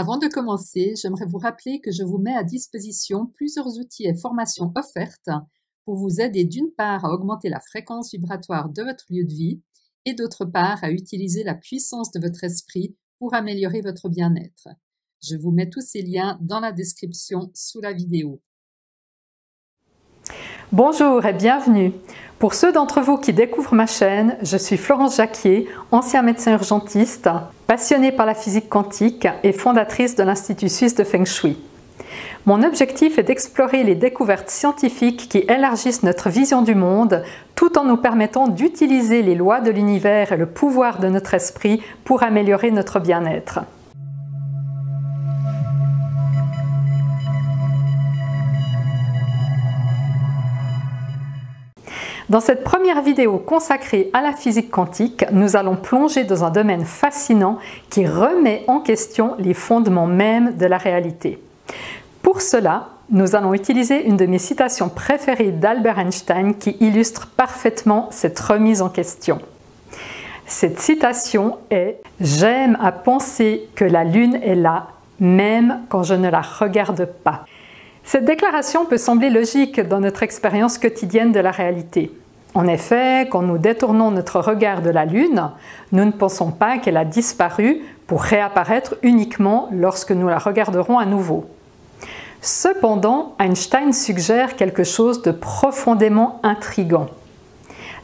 Avant de commencer, j'aimerais vous rappeler que je vous mets à disposition plusieurs outils et formations offertes pour vous aider d'une part à augmenter la fréquence vibratoire de votre lieu de vie et d'autre part à utiliser la puissance de votre esprit pour améliorer votre bien-être. Je vous mets tous ces liens dans la description sous la vidéo. Bonjour et bienvenue. Pour ceux d'entre vous qui découvrent ma chaîne, je suis Florence Jacquier, ancien médecin urgentiste, passionnée par la physique quantique et fondatrice de l'Institut suisse de Feng Shui. Mon objectif est d'explorer les découvertes scientifiques qui élargissent notre vision du monde tout en nous permettant d'utiliser les lois de l'univers et le pouvoir de notre esprit pour améliorer notre bien-être. Dans cette première vidéo consacrée à la physique quantique, nous allons plonger dans un domaine fascinant qui remet en question les fondements mêmes de la réalité. Pour cela, nous allons utiliser une de mes citations préférées d'Albert Einstein qui illustre parfaitement cette remise en question. Cette citation est « J'aime à penser que la Lune est là, même quand je ne la regarde pas ». Cette déclaration peut sembler logique dans notre expérience quotidienne de la réalité. En effet, quand nous détournons notre regard de la Lune, nous ne pensons pas qu'elle a disparu pour réapparaître uniquement lorsque nous la regarderons à nouveau. Cependant, Einstein suggère quelque chose de profondément intrigant.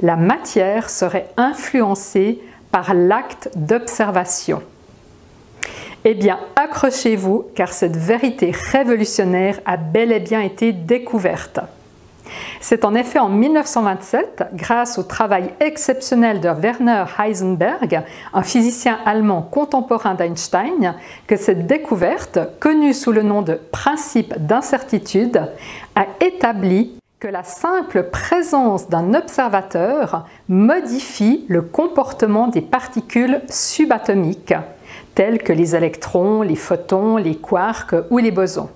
La matière serait influencée par l'acte d'observation. Eh bien, accrochez-vous car cette vérité révolutionnaire a bel et bien été découverte. C'est en effet en 1927, grâce au travail exceptionnel de Werner Heisenberg, un physicien allemand contemporain d'Einstein, que cette découverte, connue sous le nom de principe d'incertitude, a établi que la simple présence d'un observateur modifie le comportement des particules subatomiques, tels que les électrons, les photons, les quarks ou les bosons.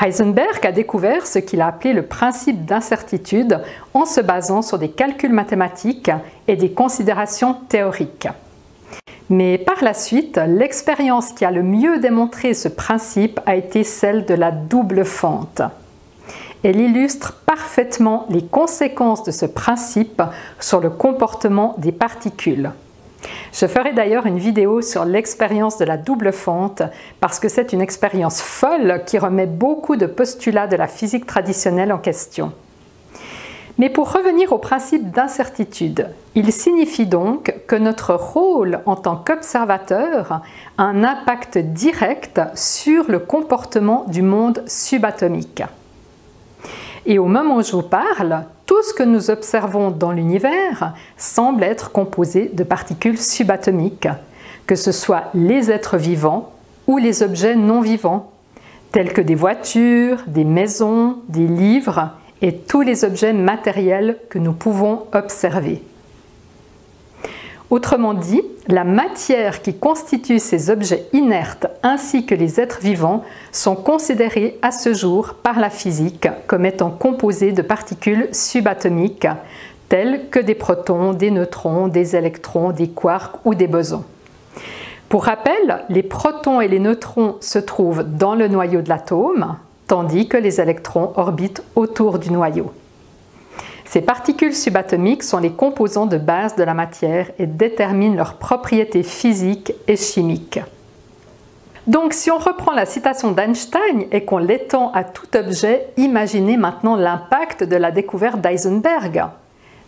Heisenberg a découvert ce qu'il a appelé le principe d'incertitude en se basant sur des calculs mathématiques et des considérations théoriques. Mais par la suite, l'expérience qui a le mieux démontré ce principe a été celle de la double fente. Elle illustre parfaitement les conséquences de ce principe sur le comportement des particules. Je ferai d'ailleurs une vidéo sur l'expérience de la double fente parce que c'est une expérience folle qui remet beaucoup de postulats de la physique traditionnelle en question. Mais pour revenir au principe d'incertitude, il signifie donc que notre rôle en tant qu'observateur a un impact direct sur le comportement du monde subatomique. Et au moment où je vous parle, tout ce que nous observons dans l'univers semble être composé de particules subatomiques, que ce soit les êtres vivants ou les objets non vivants, tels que des voitures, des maisons, des livres et tous les objets matériels que nous pouvons observer. Autrement dit, la matière qui constitue ces objets inertes ainsi que les êtres vivants sont considérés à ce jour par la physique comme étant composés de particules subatomiques telles que des protons, des neutrons, des électrons, des quarks ou des bosons. Pour rappel, les protons et les neutrons se trouvent dans le noyau de l'atome, tandis que les électrons orbitent autour du noyau. Ces particules subatomiques sont les composants de base de la matière et déterminent leurs propriétés physiques et chimiques. Donc, si on reprend la citation d'Einstein et qu'on l'étend à tout objet, imaginez maintenant l'impact de la découverte d'Heisenberg.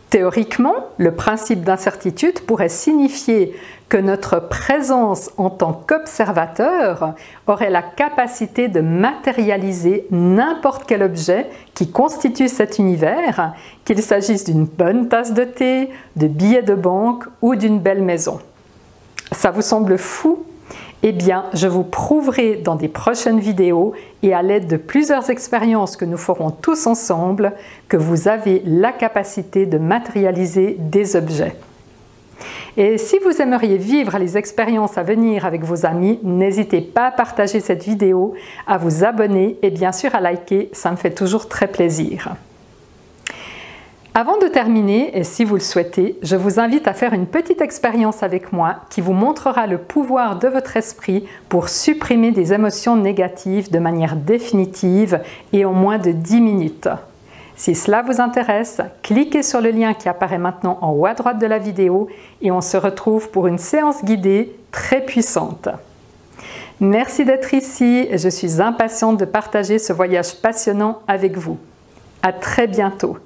Théoriquement, le principe d'incertitude pourrait signifier que notre présence en tant qu'observateur aurait la capacité de matérialiser n'importe quel objet qui constitue cet univers, qu'il s'agisse d'une bonne tasse de thé, de billets de banque ou d'une belle maison. Ça vous semble fou? Eh bien, je vous prouverai dans des prochaines vidéos et à l'aide de plusieurs expériences que nous ferons tous ensemble que vous avez la capacité de matérialiser des objets. Et si vous aimeriez vivre les expériences à venir avec vos amis, n'hésitez pas à partager cette vidéo, à vous abonner et bien sûr à liker, ça me fait toujours très plaisir. Avant de terminer, et si vous le souhaitez, je vous invite à faire une petite expérience avec moi qui vous montrera le pouvoir de votre esprit pour supprimer des émotions négatives de manière définitive et en moins de 10 minutes. Si cela vous intéresse, cliquez sur le lien qui apparaît maintenant en haut à droite de la vidéo et on se retrouve pour une séance guidée très puissante. Merci d'être ici et je suis impatiente de partager ce voyage passionnant avec vous. À très bientôt.